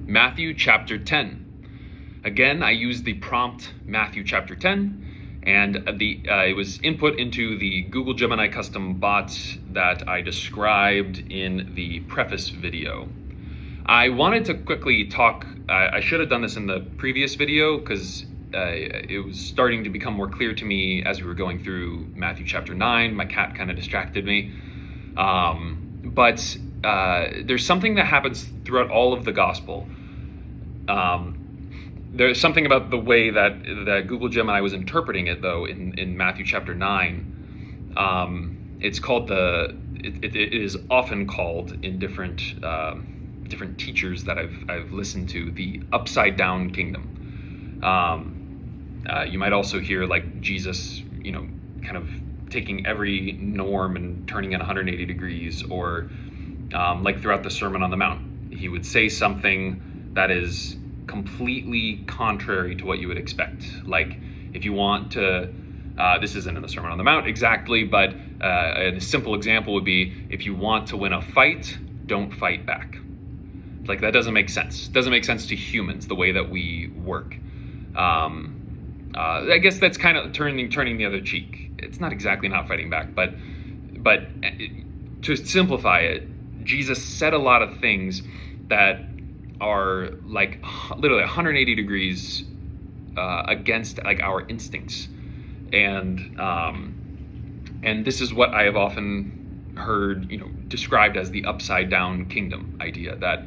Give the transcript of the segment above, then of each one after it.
Matthew chapter 10. Again, I used the prompt Matthew chapter 10, and it was input into the Google Gemini custom bot that I described in the preface video. I wanted to quickly talk, I should have done this in the previous video because it was starting to become more clear to me as we were going through Matthew chapter 9. My cat kind of distracted me. But there's something that happens throughout all of the gospel. There's something about the way that Google Gemini was interpreting it, though, in Matthew chapter 9. It's called it is often called in different teachers that I've listened to, the upside down kingdom. You might also hear like Jesus, kind of taking every norm and turning it 180 degrees, or like throughout the Sermon on the Mount, he would say something that is completely contrary to what you would expect. Like if you want to, this isn't in the Sermon on the Mount exactly, but a simple example would be, if you want to win a fight, don't fight back. Like that doesn't make sense. It doesn't make sense to humans, the way that we work. I guess that's kind of turning the other cheek. It's not exactly not fighting back, but to simplify it, Jesus said a lot of things that are like literally 180 degrees against like our instincts, and this is what I have often heard described as the upside down kingdom idea, that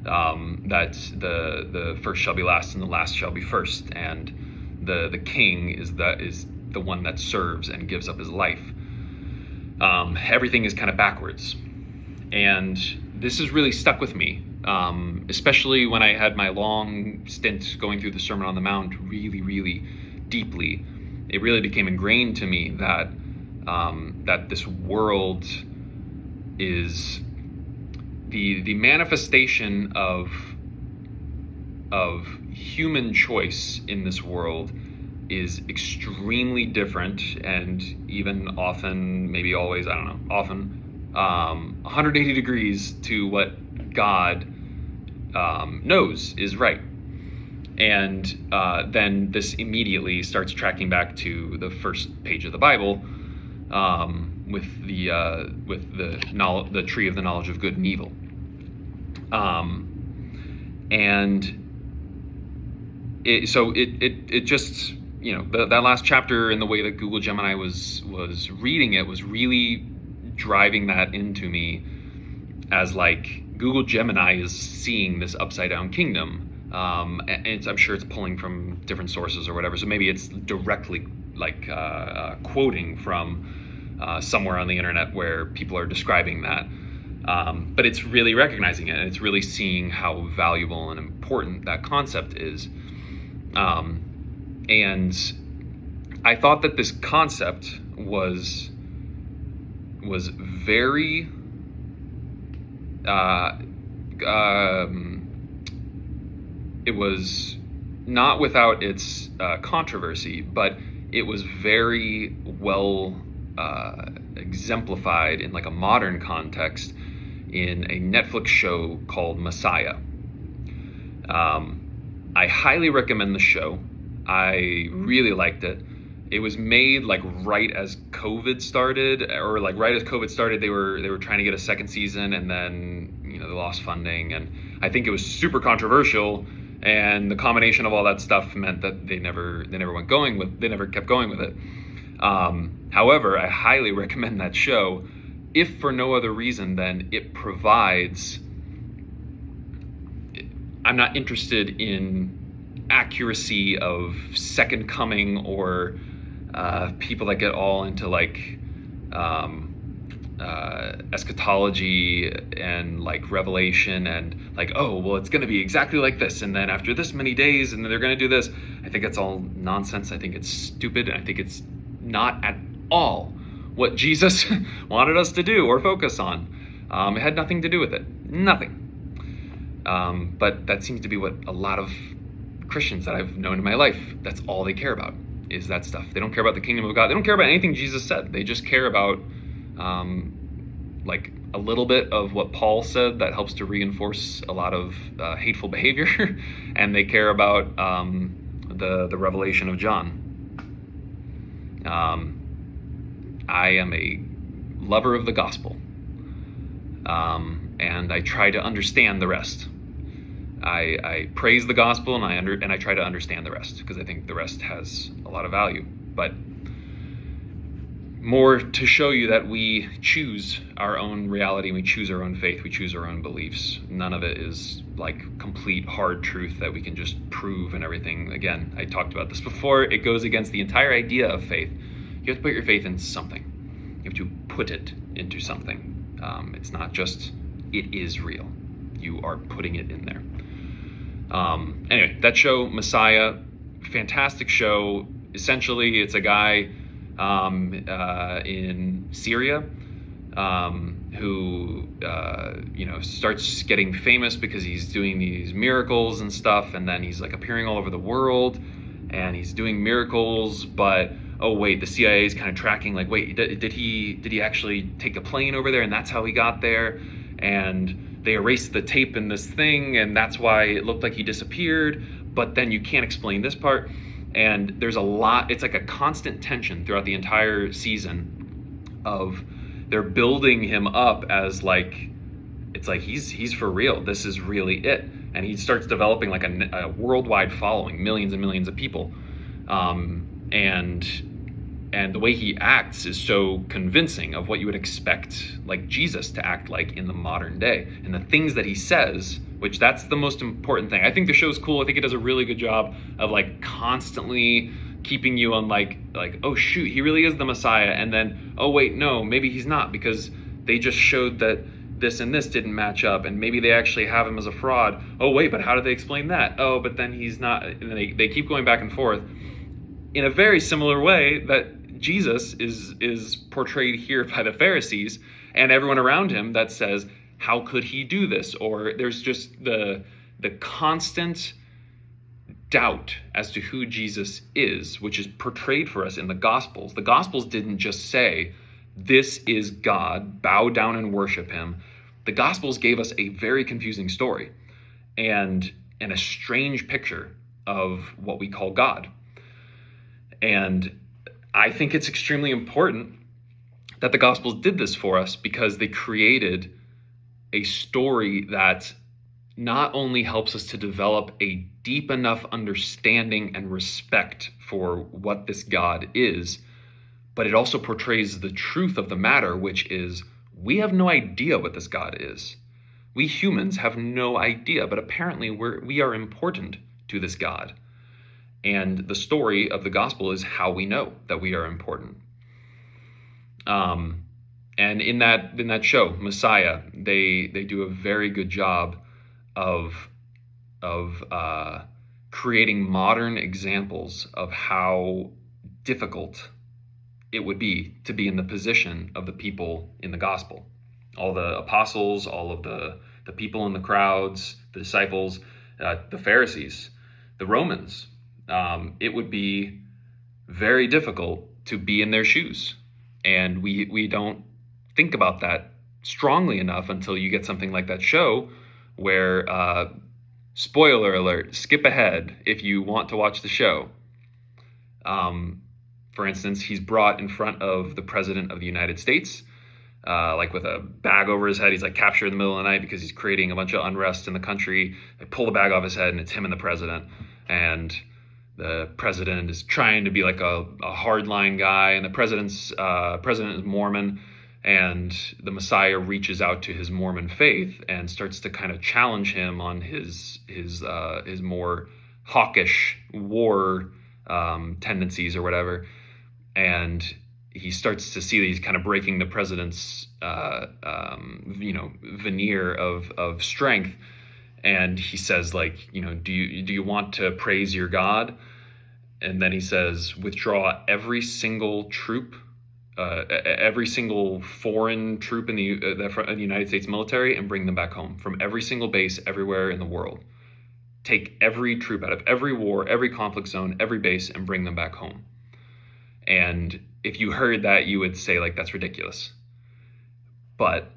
the first shall be last and the last shall be first, and the king is the one that serves and gives up his life. Everything is kind of backwards, and this has really stuck with me, especially when I had my long stint going through the Sermon on the Mount really, really deeply. It really became ingrained to me that this world is the manifestation of human choice in this world is extremely different, and even often, maybe always, I don't know, often 180 degrees to what God knows is right. And then this immediately starts tracking back to the first page of the Bible, with the tree of the knowledge of good and evil. And it just, that last chapter, and the way that Google Gemini was reading it, was really driving that into me, as like Google Gemini is seeing this upside down kingdom. And I'm sure it's pulling from different sources or whatever, so maybe it's directly like quoting from somewhere on the internet where people are describing that. But it's really recognizing it, and it's really seeing how valuable and important that concept is. And I thought that this concept was very it was not without its controversy, but it was very well exemplified in like a modern context in a Netflix show called Messiah. I highly recommend the show. I really liked it. It was made like right as COVID started, or like right as COVID started, they were trying to get a second season, and then they lost funding, and I think it was super controversial, and the combination of all that stuff meant that they never kept going with it. However, I highly recommend that show, if for no other reason than it provides. I'm not interested in accuracy of second coming, or people that get all into like eschatology and like revelation, and like, oh well, it's going to be exactly like this, and then after this many days, and then they're going to do this. I think it's all nonsense. I think it's stupid, and I think it's not at all what Jesus wanted us to do or focus on. It had nothing to do with it. Nothing. But that seems to be what a lot of Christians that I've known in my life, that's all they care about, is that stuff. They don't care about the kingdom of God. They don't care about anything Jesus said. They just care about like a little bit of what Paul said that helps to reinforce a lot of hateful behavior, and they care about the revelation of John. I am a lover of the gospel, and I try to understand the rest. I praise the gospel, and I try to understand the rest, because I think the rest has a lot of value. But more to show you that we choose our own reality, we choose our own faith, we choose our own beliefs. None of it is like complete hard truth that we can just prove and everything. Again, I talked about this before. It goes against the entire idea of faith. You have to put your faith in something. You have to put it into something. It's not just, it is real. You are putting it in there. Anyway, that show, Messiah, fantastic show. Essentially, it's a guy in Syria who starts getting famous because he's doing these miracles and stuff, and then he's like appearing all over the world, and he's doing miracles, but oh wait, the CIA is kind of tracking, like, wait, did he actually take a plane over there, and that's how he got there, and they erased the tape in this thing, and that's why it looked like he disappeared, but then you can't explain this part. And there's a lot, it's like a constant tension throughout the entire season of they're building him up as like, it's like he's for real, this is really it. And he starts developing like a worldwide following, millions and millions of people. And the way he acts is so convincing of what you would expect like Jesus to act like in the modern day. And the things that he says, which that's the most important thing. I think the show's cool. I think it does a really good job of like constantly keeping you on like, oh shoot, he really is the Messiah. And then, oh wait, no, maybe he's not, because they just showed that this and this didn't match up, and maybe they actually have him as a fraud. Oh wait, but how do they explain that? Oh, but then he's not. And they keep going back and forth in a very similar way that Jesus is portrayed here by the Pharisees and everyone around him that says, how could he do this? Or there's just the constant doubt as to who Jesus is, which is portrayed for us in the Gospels. The Gospels didn't just say, this is God, bow down and worship him. The Gospels gave us a very confusing story and a strange picture of what we call God. And I think it's extremely important that the Gospels did this for us, because they created a story that not only helps us to develop a deep enough understanding and respect for what this God is, but it also portrays the truth of the matter, which is we have no idea what this God is. We humans have no idea, but apparently we are important to this God. And the story of the gospel is how we know that we are important. And in that show, Messiah, they do a very good job of creating modern examples of how difficult it would be to be in the position of the people in the gospel. All the apostles, all of the people in the crowds, the disciples, the Pharisees, the Romans. It would be very difficult to be in their shoes. And we don't think about that strongly enough until you get something like that show where, spoiler alert, skip ahead if you want to watch the show. For instance, he's brought in front of the President of the United States, like with a bag over his head. He's like captured in the middle of the night because he's creating a bunch of unrest in the country. They pull the bag off his head, and it's him and the president. And the president is trying to be like a hardline guy, and the president is Mormon, and the Messiah reaches out to his Mormon faith and starts to kind of challenge him on his more hawkish war tendencies or whatever. And he starts to see that he's kind of breaking the president's veneer of strength. And he says, like, do you want to praise your God? And then he says, withdraw every single troop, every single foreign troop in the United States military, and bring them back home from every single base everywhere in the world. Take every troop out of every war, every conflict zone, every base, and bring them back home. And if you heard that, you would say, like, that's ridiculous. But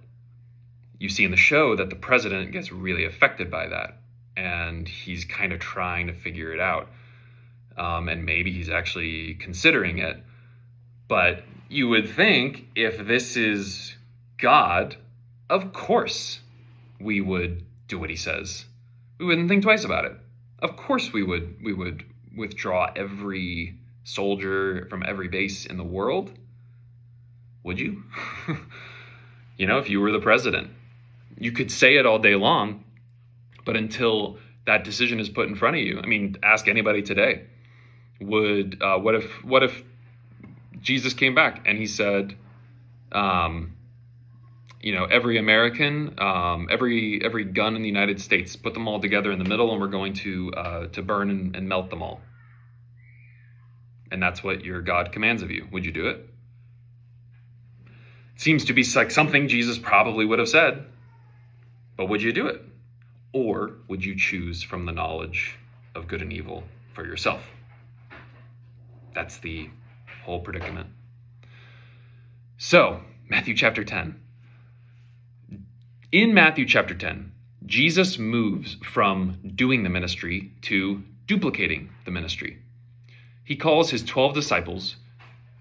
You see in the show that the president gets really affected by that, and he's kind of trying to figure it out. And maybe he's actually considering it. But you would think if this is God, of course we would do what he says. We wouldn't think twice about it. Of course we would withdraw every soldier from every base in the world. Would you? If you were the president, you could say it all day long, but until that decision is put in front of you, ask anybody today. What if Jesus came back and he said, every American, every gun in the United States, put them all together in the middle, and we're going to burn and melt them all. And that's what your God commands of you. Would you do it? It seems to be like something Jesus probably would have said, but would you do it? Or would you choose from the knowledge of good and evil for yourself? That's the whole predicament. So, Matthew chapter 10. In Matthew chapter 10, Jesus moves from doing the ministry to duplicating the ministry. He calls his 12 disciples,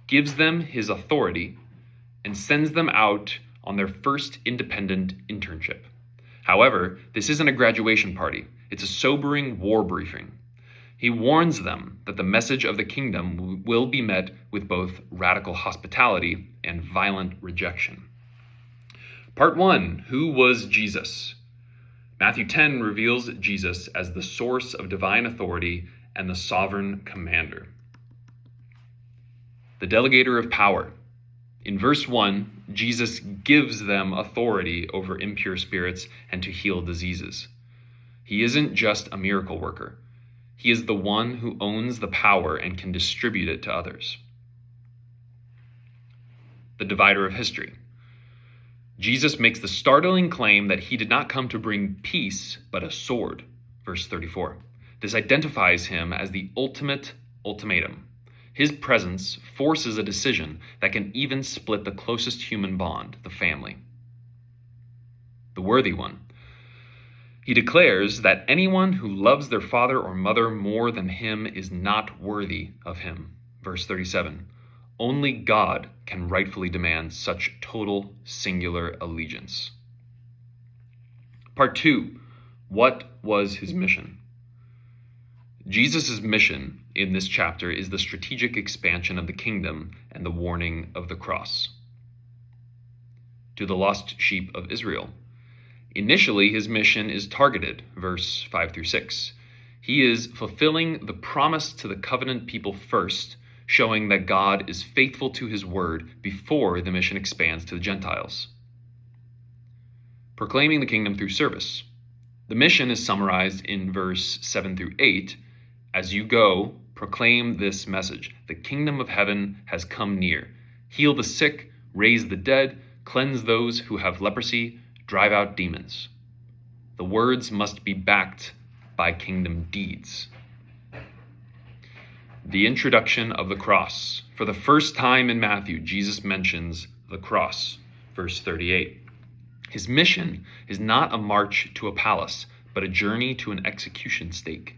gives them his authority, and sends them out on their first independent internship. However, this isn't a graduation party. It's a sobering war briefing. He warns them that the message of the kingdom will be met with both radical hospitality and violent rejection. Part 1, who was Jesus? Matthew 10 reveals Jesus as the source of divine authority and the sovereign commander. The delegator of power. In verse 1, Jesus gives them authority over impure spirits and to heal diseases. He isn't just a miracle worker. He is the one who owns the power and can distribute it to others. The divider of history. Jesus makes the startling claim that he did not come to bring peace, but a sword. Verse 34. This identifies him as the ultimate ultimatum. His presence forces a decision that can even split the closest human bond, the family. The worthy one. He declares that anyone who loves their father or mother more than him is not worthy of him. Verse 37. Only God can rightfully demand such total singular allegiance. Part 2. What was his mission? Jesus' mission in this chapter is the strategic expansion of the kingdom and the warning of the cross. To the lost sheep of Israel. Initially, his mission is targeted, verse 5 through 6. He is fulfilling the promise to the covenant people first, showing that God is faithful to his word before the mission expands to the Gentiles. Proclaiming the kingdom through service. The mission is summarized in verse 7 through 8. As you go, proclaim this message. The kingdom of heaven has come near. Heal the sick, raise the dead, cleanse those who have leprosy, drive out demons. The words must be backed by kingdom deeds. The introduction of the cross. For the first time in Matthew, Jesus mentions the cross. Verse 38. His mission is not a march to a palace, but a journey to an execution stake.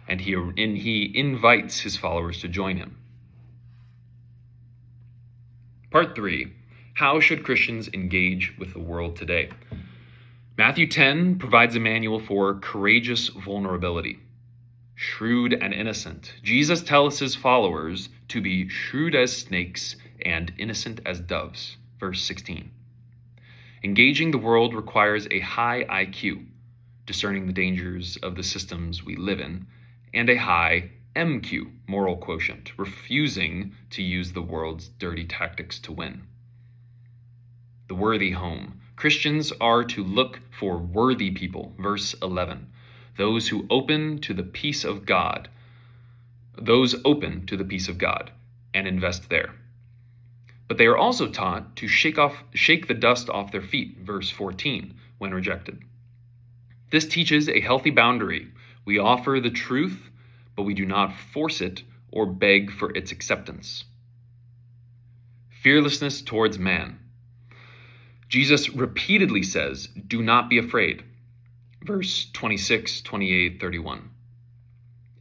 And he invites his followers to join him. Part 3. How should Christians engage with the world today? Matthew 10 provides a manual for courageous vulnerability. Shrewd and innocent. Jesus tells his followers to be shrewd as snakes and innocent as doves. Verse 16. Engaging the world requires a high IQ, discerning the dangers of the systems we live in, and a high MQ, moral quotient, refusing to use the world's dirty tactics to win. The worthy home. Christians are to look for worthy people. Verse 11. Those open to the peace of God, and invest there. But they are also taught to shake the dust off their feet, verse 14, when rejected. This teaches a healthy boundary. We offer the truth, but we do not force it or beg for its acceptance. Fearlessness towards man. Jesus repeatedly says, "Do not be afraid." Verse 26, 28, 31.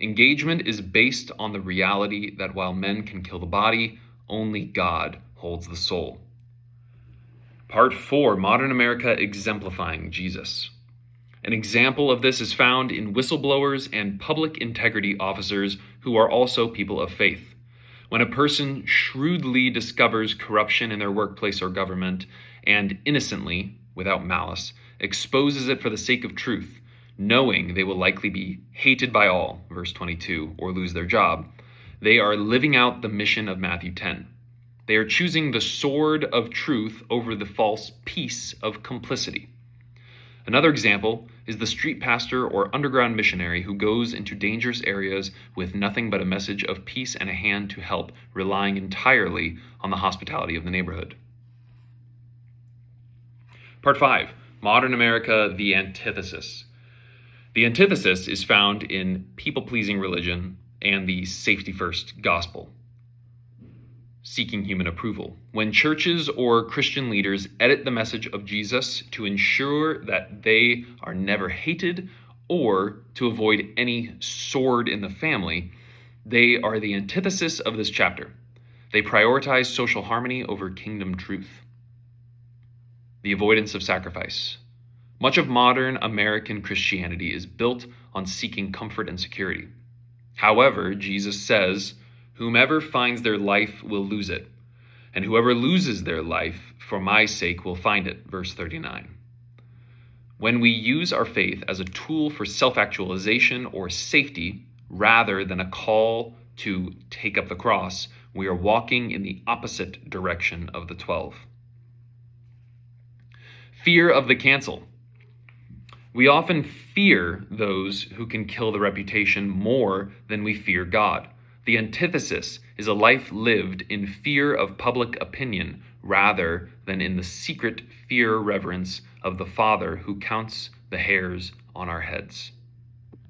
Engagement is based on the reality that while men can kill the body, only God holds the soul. Part 4, Modern America exemplifying Jesus. An example of this is found in whistleblowers and public integrity officers who are also people of faith. When a person shrewdly discovers corruption in their workplace or government and innocently, without malice, exposes it for the sake of truth, knowing they will likely be hated by all, verse 22, or lose their job, they are living out the mission of Matthew 10. They are choosing the sword of truth over the false peace of complicity. Another example is the street pastor or underground missionary who goes into dangerous areas with nothing but a message of peace and a hand to help, relying entirely on the hospitality of the neighborhood. Part 5, Modern America, the antithesis. The antithesis is found in people-pleasing religion and the safety-first gospel, seeking human approval. When churches or Christian leaders edit the message of Jesus to ensure that they are never hated or to avoid any sword in the family, they are the antithesis of this chapter. They prioritize social harmony over kingdom truth. The avoidance of sacrifice. Much of modern American Christianity is built on seeking comfort and security. However, Jesus says, "Whomever finds their life will lose it, and whoever loses their life for my sake will find it," verse 39. When we use our faith as a tool for self-actualization or safety rather than a call to take up the cross, we are walking in the opposite direction of the 12. Fear of the cancel. We often fear those who can kill the reputation more than we fear God. The antithesis is a life lived in fear of public opinion rather than in the secret fear reverence of the Father who counts the hairs on our heads.